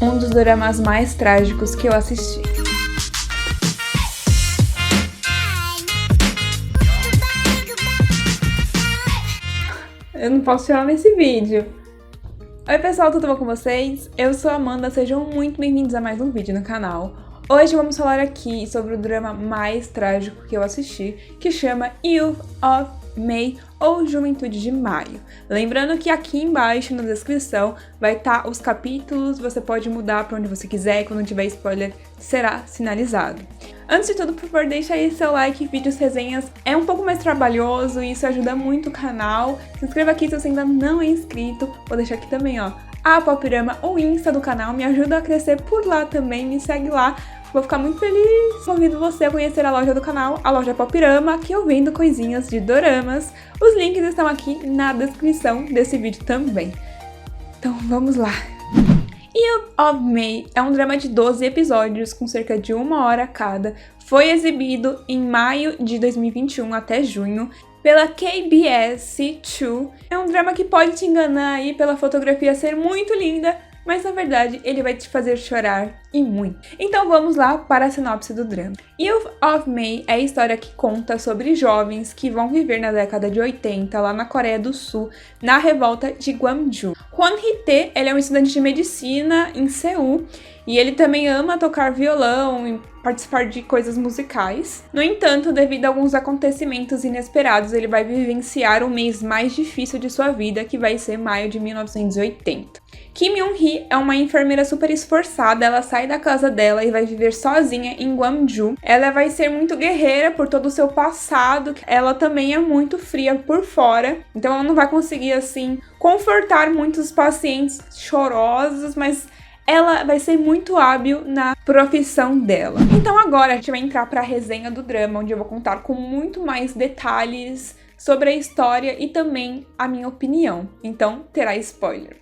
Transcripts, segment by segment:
um dos dramas mais trágicos que eu assisti. Eu não posso tirar nesse vídeo. Oi pessoal, tudo bom com vocês? Eu sou a Amanda, sejam muito bem-vindos a mais um vídeo no canal. Hoje vamos falar aqui sobre o drama mais trágico que eu assisti, que chama Youth of May, ou Juventude de Maio. Lembrando que aqui embaixo na descrição vai estar os capítulos, você pode mudar para onde você quiser e quando tiver spoiler será sinalizado. Antes de tudo, por favor, deixa aí seu like, vídeos, resenhas, é um pouco mais trabalhoso e isso ajuda muito o canal. Se inscreva aqui se você ainda não é inscrito, vou deixar aqui também, ó, a Popirama, o Insta do canal, me ajuda a crescer por lá também, me segue lá. Vou ficar muito feliz convido você a conhecer a loja do canal, a loja Popirama, que eu vendo coisinhas de doramas. Os links estão aqui na descrição desse vídeo também. Então vamos lá! Youth of May é um drama de 12 episódios com cerca de 1 hora cada. Foi exibido em maio de 2021 até junho pela KBS 2. É um drama que pode te enganar aí pela fotografia ser muito linda, mas na verdade ele vai te fazer chorar e muito. Então vamos lá para a sinopse do drama. Youth of May é a história que conta sobre jovens que vão viver na década de 80 lá na Coreia do Sul, na revolta de Gwangju. Hwan Hee-tae, ele é um estudante de medicina em Seul e ele também ama tocar violão e participar de coisas musicais. No entanto, devido a alguns acontecimentos inesperados, ele vai vivenciar o mês mais difícil de sua vida, que vai ser maio de 1980. Kim Yoon-hee é uma enfermeira super esforçada, ela sai da casa dela e vai viver sozinha em Gwangju. Ela vai ser muito guerreira por todo o seu passado, ela também é muito fria por fora, então ela não vai conseguir, assim, confortar muitos pacientes chorosos, mas ela vai ser muito hábil na profissão dela. Então agora a gente vai entrar para a resenha do drama, onde eu vou contar com muito mais detalhes sobre a história e também a minha opinião. Então terá spoiler.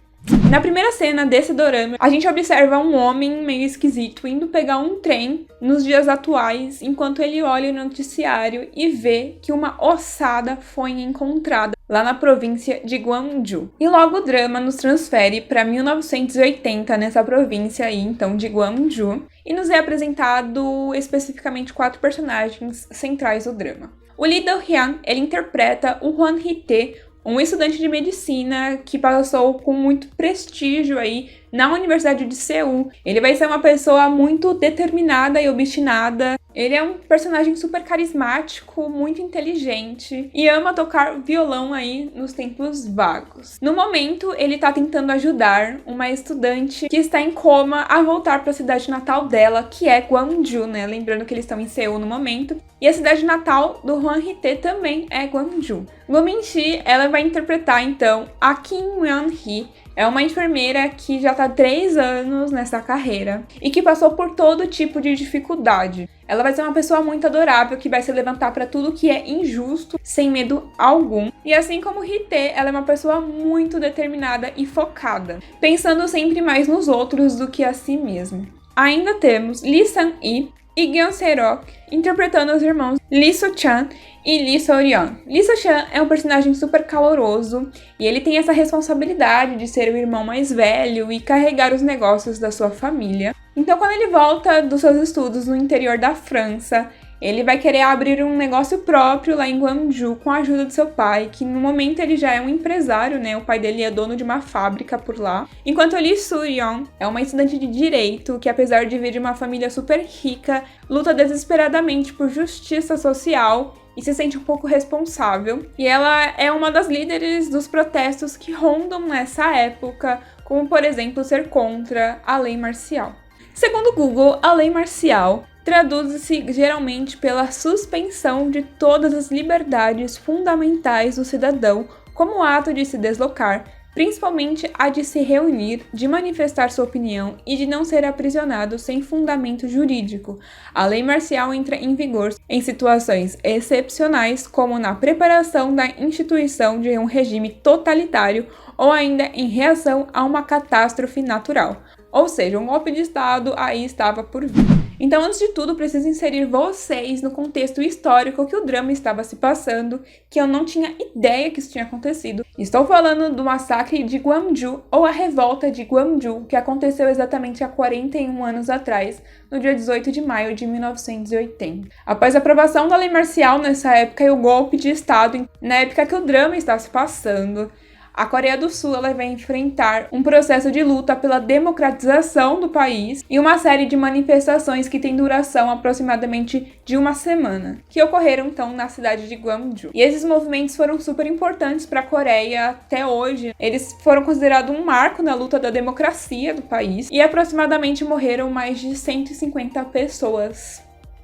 Na primeira cena desse dorama, a gente observa um homem meio esquisito indo pegar um trem nos dias atuais, enquanto ele olha o noticiário e vê que uma ossada foi encontrada lá na província de Gwangju. E logo o drama nos transfere para 1980 nessa província aí, então, de Gwangju, e nos é apresentado especificamente 4 personagens centrais do drama. O Lee Do-hyun, ele interpreta o Hwan Hee-tae, um estudante de medicina que passou com muito prestígio aí na Universidade de Seul. Ele vai ser uma pessoa muito determinada e obstinada. Ele é um personagem super carismático, muito inteligente e ama tocar violão aí nos tempos vagos. No momento, ele tá tentando ajudar uma estudante que está em coma a voltar para a cidade natal dela, que é Gwangju, né? Lembrando que eles estão em Seul no momento. E a cidade natal do Hwan Hee-tae também é Gwangju. Go Min-hee, ela vai interpretar então a Kim Yoon-hee. É uma enfermeira que já está há 3 anos nessa carreira e que passou por todo tipo de dificuldade. Ela vai ser uma pessoa muito adorável que vai se levantar para tudo que é injusto, sem medo algum. E assim como Hee-tae, ela é uma pessoa muito determinada e focada, pensando sempre mais nos outros do que a si mesma. Ainda temos Lee Sang-hee e Gyun Se-rok interpretando os irmãos Lee Soo-chan e Lee So-ryun. Lee Soo-chan é um personagem super caloroso e ele tem essa responsabilidade de ser o irmão mais velho e carregar os negócios da sua família. Então, quando ele volta dos seus estudos no interior da França, ele vai querer abrir um negócio próprio lá em Gwangju com a ajuda do seu pai, que no momento ele já é um empresário, né? O pai dele é dono de uma fábrica por lá. Enquanto Lee So-ryun é uma estudante de direito que, apesar de vir de uma família super rica, luta desesperadamente por justiça social e se sente um pouco responsável. E ela é uma das líderes dos protestos que rondam nessa época, como, por exemplo, ser contra a lei marcial. Segundo o Google, a lei marcial traduz-se geralmente pela suspensão de todas as liberdades fundamentais do cidadão, como o ato de se deslocar, principalmente a de se reunir, de manifestar sua opinião e de não ser aprisionado sem fundamento jurídico. A lei marcial entra em vigor em situações excepcionais, como na preparação da instituição de um regime totalitário ou ainda em reação a uma catástrofe natural. Ou seja, um golpe de Estado aí estava por vir. Então, antes de tudo, preciso inserir vocês no contexto histórico que o drama estava se passando, que eu não tinha ideia que isso tinha acontecido. Estou falando do massacre de Gwangju, ou a revolta de Gwangju, que aconteceu exatamente há 41 anos atrás, no dia 18 de maio de 1980. Após a aprovação da lei marcial nessa época e o golpe de Estado, na época que o drama está se passando, a Coreia do Sul ela vai enfrentar um processo de luta pela democratização do país e uma série de manifestações que tem duração aproximadamente de uma semana, que ocorreram então na cidade de Gwangju. E esses movimentos foram super importantes para a Coreia até hoje. Eles foram considerados um marco na luta da democracia do país e aproximadamente morreram mais de 150 pessoas.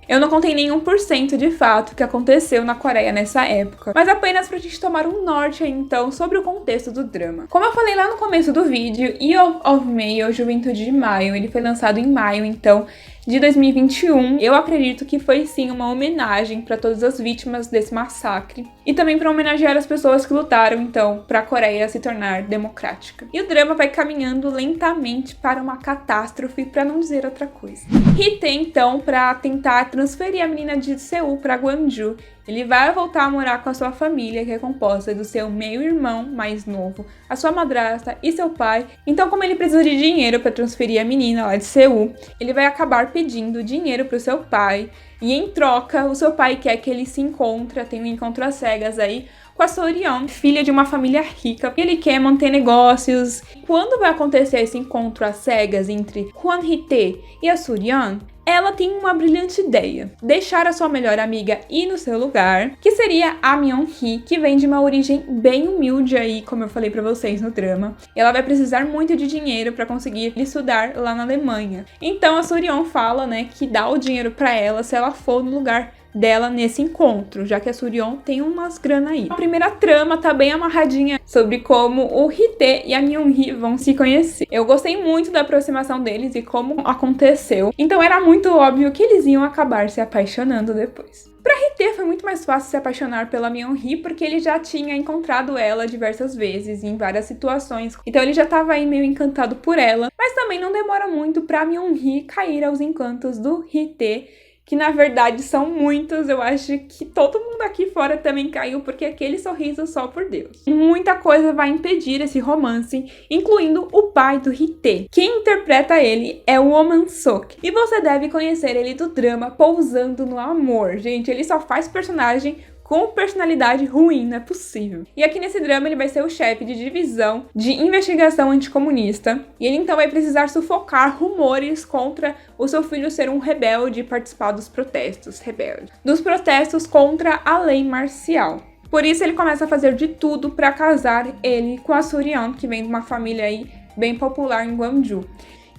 Eu não contei nenhum por cento de fato que aconteceu na Coreia nessa época, mas apenas pra gente tomar um norte aí, então, sobre o contexto do drama. Como eu falei lá no começo do vídeo, Year of May, ou Juventude de Maio, ele foi lançado em maio, então, de 2021. Eu acredito que foi sim uma homenagem para todas as vítimas desse massacre e também para homenagear as pessoas que lutaram, então, para a Coreia se tornar democrática. E o drama vai caminhando lentamente para uma catástrofe, para não dizer outra coisa. Hee-tae, então, para tentar transferir a menina de Seul para Gwangju, ele vai voltar a morar com a sua família, que é composta do seu meio-irmão mais novo, a sua madrasta e seu pai. Então, como ele precisa de dinheiro para transferir a menina lá de Seul, ele vai acabar pedindo dinheiro para o seu pai. E em troca, o seu pai quer que ele se encontre, tenha um encontro às cegas aí, com a Soo-yeon, filha de uma família rica. Ele quer manter negócios. Quando vai acontecer esse encontro às cegas entre Kwon Hee-tae e a Soo-yeon, ela tem uma brilhante ideia: deixar a sua melhor amiga ir no seu lugar, que seria a Myung-hee, que vem de uma origem bem humilde aí, como eu falei pra vocês no drama. E ela vai precisar muito de dinheiro pra conseguir estudar lá na Alemanha. Então a Soo-yeon fala, né, que dá o dinheiro pra ela se ela for no lugar dela nesse encontro, já que a Soo-yeon tem umas grana aí. A primeira trama tá bem amarradinha sobre como o Hee-tae e a Myung-hee vão se conhecer. Eu gostei muito da aproximação deles e como aconteceu, então era muito óbvio que eles iam acabar se apaixonando depois. Pra Hee-tae foi muito mais fácil se apaixonar pela Myung-hee porque ele já tinha encontrado ela diversas vezes em várias situações, então ele já tava aí meio encantado por ela, mas também não demora muito pra Myung-hee cair aos encantos do Hee-tae, que na verdade são muitos. Eu acho que todo mundo aqui fora também caiu, porque aquele sorriso só por Deus. Muita coisa vai impedir esse romance, incluindo o pai do Hee-tae. Quem interpreta ele é o Oh Man-sok, e você deve conhecer ele do drama Pousando no Amor. Gente, ele só faz personagem com personalidade ruim, não é possível. E aqui nesse drama ele vai ser o chefe de divisão de investigação anticomunista. E ele então vai precisar sufocar rumores contra o seu filho ser um rebelde e participar dos protestos rebeldes. Dos protestos contra a lei marcial. Por isso ele começa a fazer de tudo para casar ele com a Soo-yeon, que vem de uma família aí bem popular em Gwangju.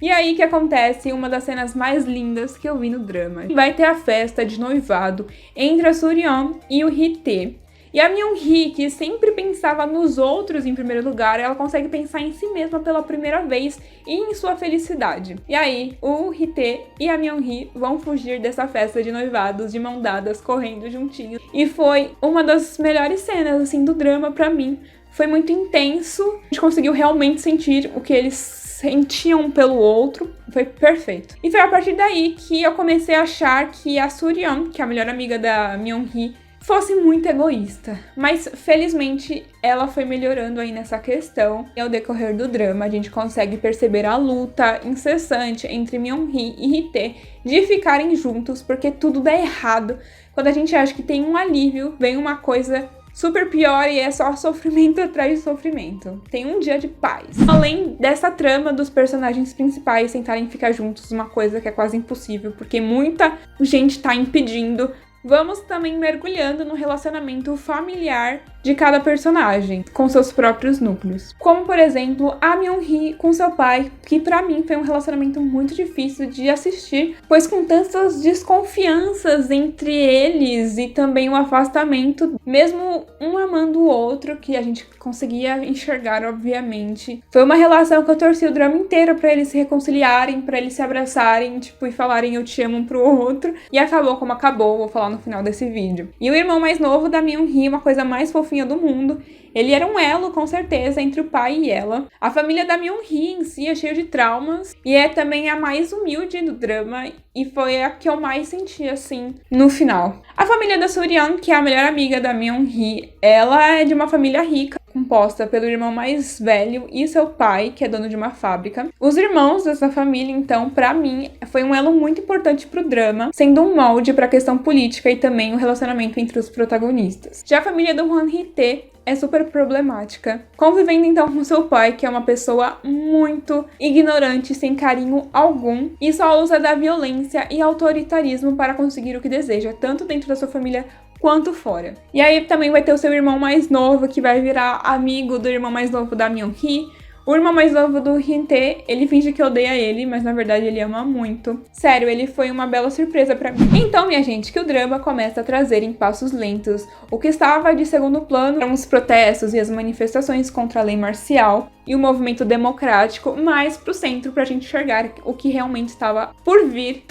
E aí que acontece uma das cenas mais lindas que eu vi no drama. Vai ter a festa de noivado entre a Soo-yeon e o Hee-tae. E a Myung-hee, que sempre pensava nos outros em primeiro lugar, ela consegue pensar em si mesma pela primeira vez e em sua felicidade. E aí, o Hee-tae e a Myung-hee vão fugir dessa festa de noivados de mão dadas, correndo juntinhos. E foi uma das melhores cenas, assim, do drama pra mim. Foi muito intenso, a gente conseguiu realmente sentir o que eles sentiam um pelo outro, foi perfeito. E foi a partir daí que eu comecei a achar que a Soo-yeon, que é a melhor amiga da Myung-hee, fosse muito egoísta. Mas, felizmente, ela foi melhorando aí nessa questão. E ao decorrer do drama, a gente consegue perceber a luta incessante entre Myung-hee e Hee-tae de ficarem juntos, porque tudo dá errado. Quando a gente acha que tem um alívio, vem uma coisa super pior e é só sofrimento atrás de sofrimento. Tem um dia de paz. Além dessa trama dos personagens principais tentarem ficar juntos, uma coisa que é quase impossível, porque muita gente tá impedindo, vamos também mergulhando no relacionamento familiar de cada personagem, com seus próprios núcleos. Como, por exemplo, a Myung-hee com seu pai, que pra mim foi um relacionamento muito difícil de assistir, pois com tantas desconfianças entre eles e também o afastamento, mesmo um amando o outro, que a gente conseguia enxergar, obviamente. Foi uma relação que eu torci o drama inteiro pra eles se reconciliarem, pra eles se abraçarem, tipo, e falarem eu te amo um pro outro. E acabou como acabou, vou falar no final desse vídeo. E o irmão mais novo da Myung-hee, uma coisa mais fofinha do mundo, Ele era um elo, com certeza, entre o pai e ela. A família da Myung-hee em si é cheia de traumas e é também a mais humilde do drama e foi a que eu mais senti, assim, no final. A família da Soo-yeon, que é a melhor amiga da Myung-hee, ela é de uma família rica, composta pelo irmão mais velho e seu pai, que é dono de uma fábrica. Os irmãos dessa família, então, pra mim, foi um elo muito importante pro drama, sendo um molde pra questão política e também o relacionamento entre os protagonistas. Já a família do Hwan Hee-tae é super problemática, convivendo então com seu pai, que é uma pessoa muito ignorante, sem carinho algum, e só usa da violência e autoritarismo para conseguir o que deseja, tanto dentro da sua família quanto fora. E aí também vai ter o seu irmão mais novo, que vai virar amigo do irmão mais novo da Myung-hee. O irmão mais novo do Hee-tae, ele finge que odeia ele, mas na verdade ele ama muito. Sério, ele foi uma bela surpresa pra mim. Então, minha gente, que o drama começa a trazer em passos lentos o que estava de segundo plano eram os protestos e as manifestações contra a lei marcial e o movimento democrático, mais pro centro pra gente enxergar o que realmente estava por vir.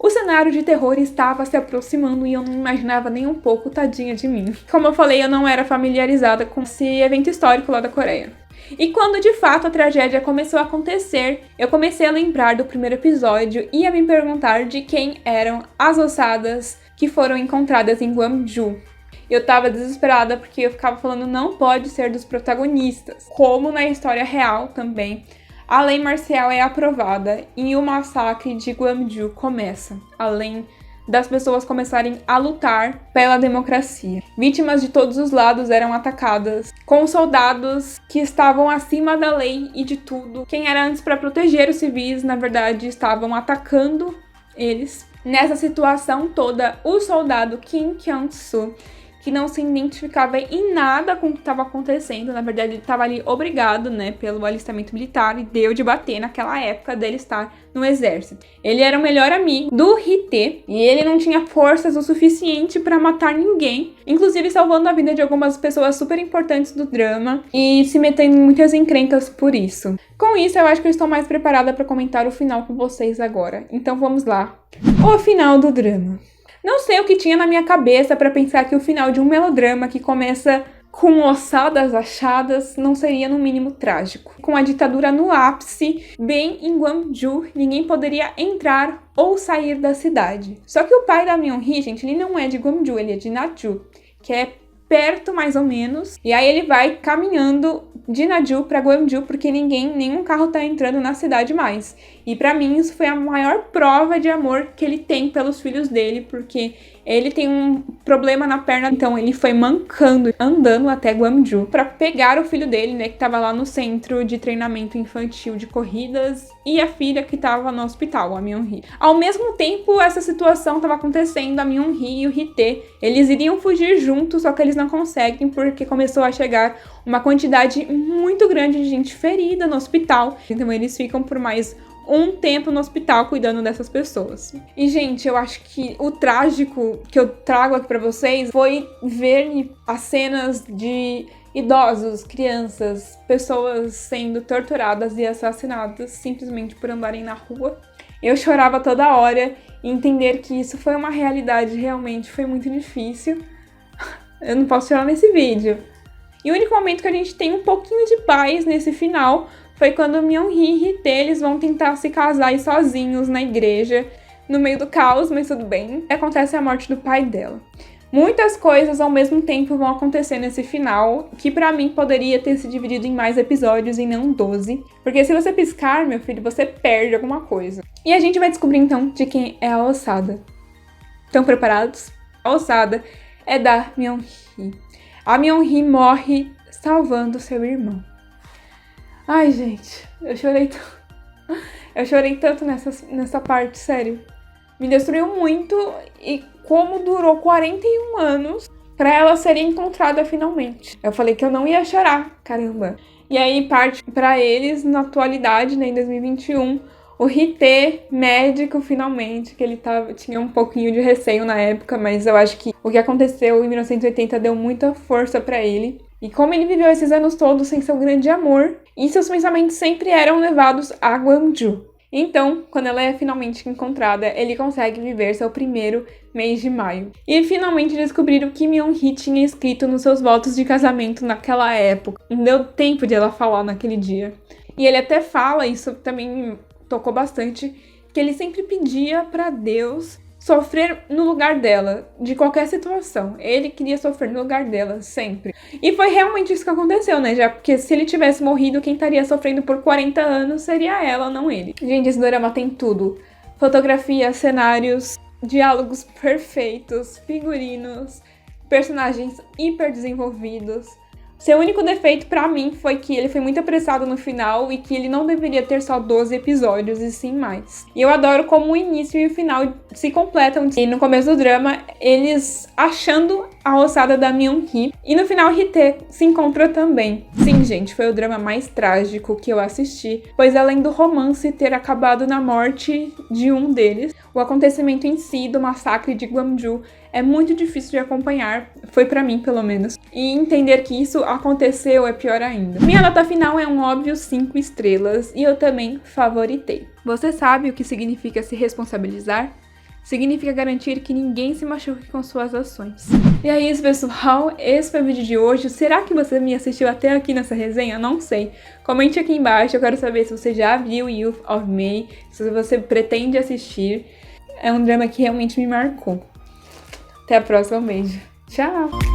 O cenário de terror estava se aproximando e eu não imaginava nem um pouco, tadinha de mim. Como eu falei, eu não era familiarizada com esse evento histórico lá da Coreia. E quando de fato a tragédia começou a acontecer, eu comecei a lembrar do primeiro episódio e a me perguntar de quem eram as ossadas que foram encontradas em Gwangju. Eu tava desesperada porque eu ficava falando não pode ser dos protagonistas, como na história real também. A lei marcial é aprovada e o massacre de Gwangju começa, além das pessoas começarem a lutar pela democracia. Vítimas de todos os lados eram atacadas, com soldados que estavam acima da lei e de tudo. Quem era antes para proteger os civis, na verdade, estavam atacando eles. Nessa situação toda, o soldado Kim Kyung-soo, que não se identificava em nada com o que estava acontecendo. Na verdade, ele estava ali obrigado, né, pelo alistamento militar e deu de bater naquela época dele estar no exército. Ele era o melhor amigo do Hee-tae e ele não tinha forças o suficiente para matar ninguém, inclusive salvando a vida de algumas pessoas super importantes do drama e se metendo em muitas encrencas por isso. Com isso, eu acho que eu estou mais preparada para comentar o final com vocês agora. Então vamos lá. O final do drama. Não sei o que tinha na minha cabeça para pensar que o final de um melodrama que começa com ossadas achadas não seria no mínimo trágico. Com a ditadura no ápice, bem em Gwangju, ninguém poderia entrar ou sair da cidade. Só que o pai da Myung-hee, gente, ele não é de Gwangju, ele é de Naju, que é perto mais ou menos. E aí ele vai caminhando de Naju para Gwangju porque nenhum carro tá entrando na cidade mais. E pra mim isso foi a maior prova de amor que ele tem pelos filhos dele, porque ele tem um problema na perna, então ele foi mancando, andando até Gwangju pra pegar o filho dele, né, que tava lá no centro de treinamento infantil de corridas, e a filha que tava no hospital, a Myung-hee. Ao mesmo tempo, essa situação tava acontecendo, a Myung-hee e o Hee-tae, eles iriam fugir juntos, só que eles não conseguem porque começou a chegar uma quantidade muito grande de gente ferida no hospital, então eles ficam por mais um tempo no hospital cuidando dessas pessoas. E, gente, eu acho que o trágico que eu trago aqui pra vocês foi ver as cenas de idosos, crianças, pessoas sendo torturadas e assassinadas simplesmente por andarem na rua. Eu chorava toda hora e entender que isso foi uma realidade realmente foi muito difícil. Eu não posso chorar nesse vídeo. E o único momento que a gente tem um pouquinho de paz nesse final foi quando Myung-hee e Hee-tae, eles vão tentar se casar aí sozinhos na igreja, no meio do caos, mas tudo bem. Acontece a morte do pai dela. Muitas coisas ao mesmo tempo vão acontecer nesse final, que pra mim poderia ter se dividido em mais episódios e não 12. Porque se você piscar, meu filho, você perde alguma coisa. E a gente vai descobrir então de quem é a ossada. Estão preparados? A ossada é da Myung-hee. A Myung-hee morre salvando seu irmão. Ai, gente, eu chorei tanto nessa parte, sério. Me destruiu muito e como durou 41 anos pra ela ser encontrada finalmente. Eu falei que eu não ia chorar, caramba. E aí parte pra eles, na atualidade, né, em 2021, o Hee-tae, médico finalmente, que ele tinha um pouquinho de receio na época, mas eu acho que o que aconteceu em 1980 deu muita força pra ele. E como ele viveu esses anos todos sem seu grande amor, e seus pensamentos sempre eram levados a Gwangju. Então, quando ela é finalmente encontrada, ele consegue viver seu primeiro mês de maio. E finalmente descobriram o que Myung-hee tinha escrito nos seus votos de casamento naquela época. Não deu tempo de ela falar naquele dia. E ele até fala, isso também me tocou bastante, que ele sempre pedia pra Deus sofrer no lugar dela, de qualquer situação. Ele queria sofrer no lugar dela, sempre. E foi realmente isso que aconteceu, né? Já porque se ele tivesse morrido, quem estaria sofrendo por 40 anos seria ela, não ele. Gente, esse dorama tem tudo. Fotografia, cenários, diálogos perfeitos, figurinos, personagens hiper desenvolvidos. Seu único defeito pra mim foi que ele foi muito apressado no final e que ele não deveria ter só 12 episódios e sim mais. E eu adoro como o início e o final se completam. E no começo do drama, eles achando a ossada da Myung-hee. E no final, Hee-tae se encontra também. Sim, gente, foi o drama mais trágico que eu assisti, pois além do romance ter acabado na morte de um deles, o acontecimento em si do massacre de Gwangju é muito difícil de acompanhar, foi pra mim pelo menos, e entender que isso aconteceu é pior ainda. Minha nota final é um óbvio 5 estrelas e eu também favoritei. Você sabe o que significa se responsabilizar? Significa garantir que ninguém se machuque com suas ações. E é isso, pessoal. Esse foi o vídeo de hoje. Será que você me assistiu até aqui nessa resenha? Não sei. Comente aqui embaixo. Eu quero saber se você já viu Youth of May, se você pretende assistir. É um drama que realmente me marcou. Até a próxima. Um beijo. Tchau!